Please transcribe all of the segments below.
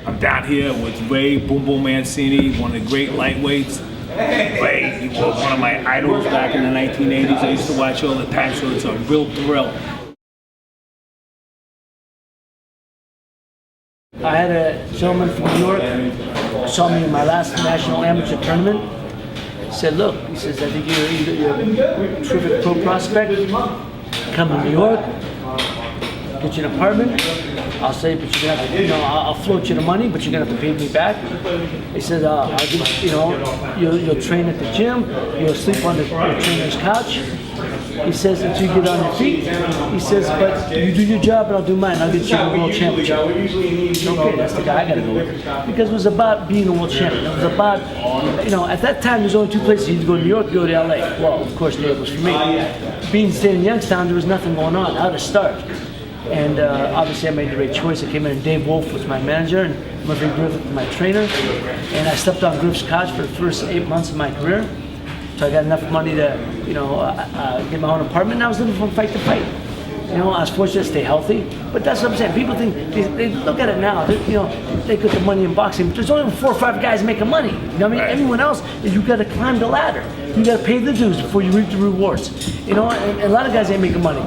I'm down here with Ray Boom Boom Mancini, one of the great lightweights. Ray, he was one of my idols back in the 1980s. I used to watch all the time, so it's a real thrill. I had a gentleman from New York saw me in my last national amateur tournament. He said, look, he says, I think you're a terrific pro prospect. Come to New York, get you an apartment. I'll say, but you're gonna have to, I'll float you the money, but you're gonna have to pay me back. He said, I'll give, you'll train at the gym, you'll sleep on the trainer's couch. He says, until you get on your feet. He says, but you do your job and I'll do mine. I'll get you a world championship. Okay, that's the guy I gotta go with. Because it was about being a world champion. It was about, at that time there's only two places. You could go to New York, go to LA. Well, of course, New York was for me. Being staying in Youngstown, there was nothing going on. How to start. And obviously I made the right choice. I came in and Dave Wolf was my manager and Murphy Griffith was my trainer. And I slept on Griff's couch for the first 8 months of my career. So I got enough money to, get my own apartment, and I was living from fight to fight. I was fortunate to stay healthy, but that's what I'm saying. People think, they look at it now, they get the money in boxing, but there's only 4 or 5 guys making money. You know what I mean? Everyone else, you got to climb the ladder. You got to pay the dues before you reap the rewards. And a lot of guys ain't making money.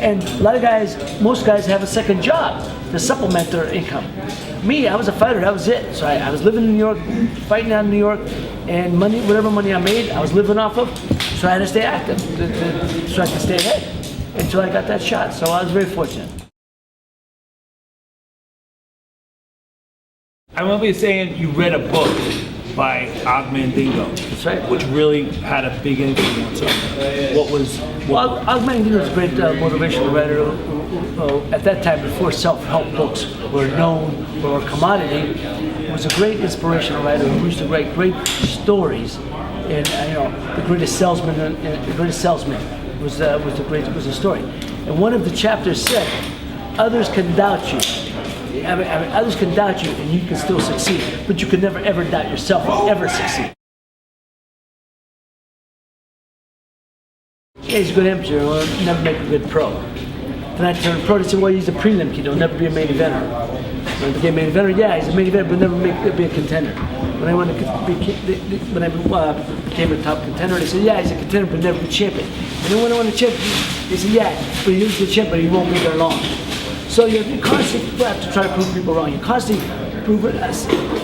And a lot of guys, most guys have a second job to supplement their income. Me, I was a fighter, that was it. So I was living in New York, fighting out in New York, and whatever money I made, I was living off of. So I had to stay active, so I could stay ahead until I got that shot. So I was very fortunate. I remember you saying you read a book by Og Mandingo. That's right. Which really had a big influence on you. Og Mandingo was a great motivational writer who, at that time, before self-help books were known or a commodity, was a great inspirational writer who used to write great stories. And the greatest salesman was a story. And one of the chapters said, others can doubt you. Others can doubt you and you can still succeed, but you can never ever doubt yourself and ever succeed. Yeah, he's a good amateur, he'll never make a good pro. Then I turned pro, they said, well, he's a prelim kid, he'll never be a main eventer. When I became main eventer, yeah, he's a main eventer, but never be a contender. When I became a top contender, they said, yeah, he's a contender, but never be champion. And then when I won the champion, they said, yeah, but he's the champion, but he won't be there long. So you constantly have to try to prove people wrong. You constantly prove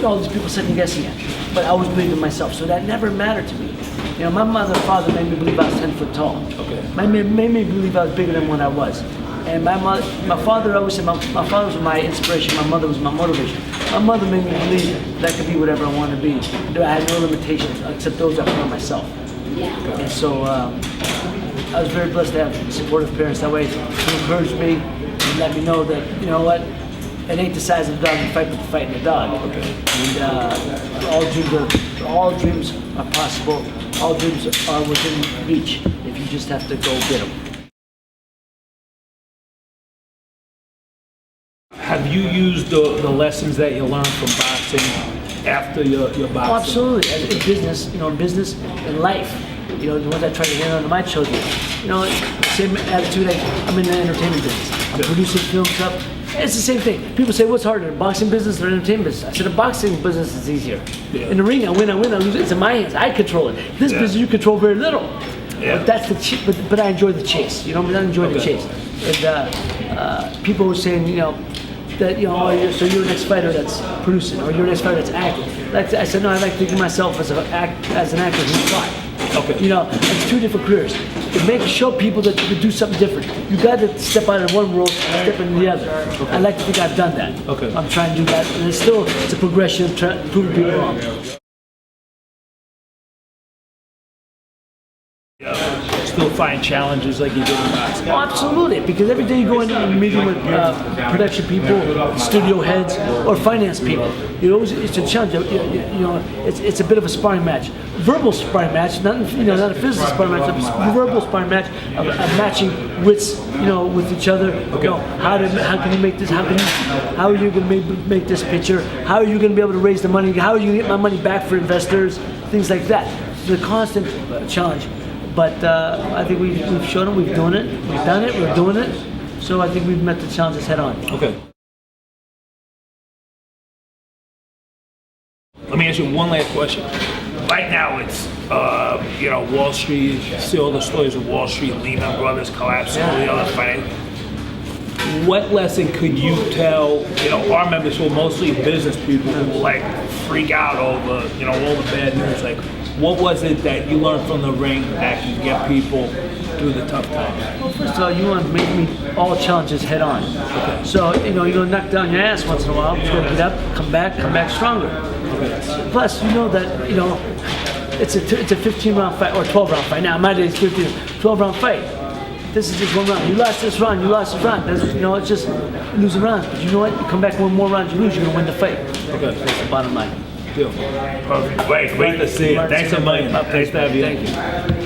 all these people second guessing it. But I always believed in myself, so that never mattered to me. My mother and father made me believe I was 10 foot tall. Okay. Made me believe I was bigger than what I was. And my father always said, my father was my inspiration, my mother was my motivation. My mother made me believe that I could be whatever I wanted to be. I had no limitations except those I put on myself. And so I was very blessed to have supportive parents that way who encouraged me and let me know that, you know what, it ain't the size of the dog you fight, but the fight in the dog. Okay. And all dreams are possible. All dreams are within reach if you just have to go get them. Have you used the lessons that you learned from boxing after your boxing? Oh, absolutely. In business, in life. The ones I try to hand on to my children. Same attitude. I'm in the entertainment business. I'm producing film stuff. It's the same thing. People say, what's harder, boxing business or entertainment business? I said, the boxing business is easier. Yeah. In the ring, I win, I lose. It's in my hands. I control it. This business, you control very little. Yeah. But that's but I enjoy the chase. I enjoy the chase. And people were saying, that so you're the next fighter that's producing, or you're the next fighter that's acting. I said, no, I like to think of myself as an actor who fought. Okay. It's 2 different careers. To show people that you can do something different. You got to step out of one world and step into the other. Okay. I like to think I've done that. Okay. I'm trying to do that, and it's a progression of proving people wrong. Still find challenges like you did in boxing? Oh, absolutely, because every day you go into a meeting with production people, studio heads, or finance people, it's a challenge. It's a bit of a sparring match, verbal sparring match, not a physical sparring match, a verbal sparring match of matching wits, with each other. Okay. How can you make this? How are you going to make this picture? How are you going to be able to raise the money? How are you going to get my money back for investors? Things like that. It's a constant challenge. But I think we've shown it, we've done it, we're doing it. So I think we've met the challenges head on. Okay. me ask you one last question. Right now, it's Wall Street. You see all the stories of Wall Street, Lehman Brothers collapse, all the other finance. What lesson could you tell, our members who are mostly business people who like freak out over, all the bad news? Like, what was it that you learned from the ring that can get people through the tough times? Well, first of all, you want to meet all challenges head on. Okay. So, you're going to knock down your ass once in a while, but you got to get up, come back stronger. Okay. Plus, you know that, it's a 15-round fight, or 12-round fight. Now, my day is 12-round fight. This is just one round. You lost this round, That's, it's just losing rounds. But you know what? You come back one more round, you lose, you're going to win the fight. Okay. That's the bottom line. Perfect. Great to see you. Thanks so much. Thanks for having you. Thank you.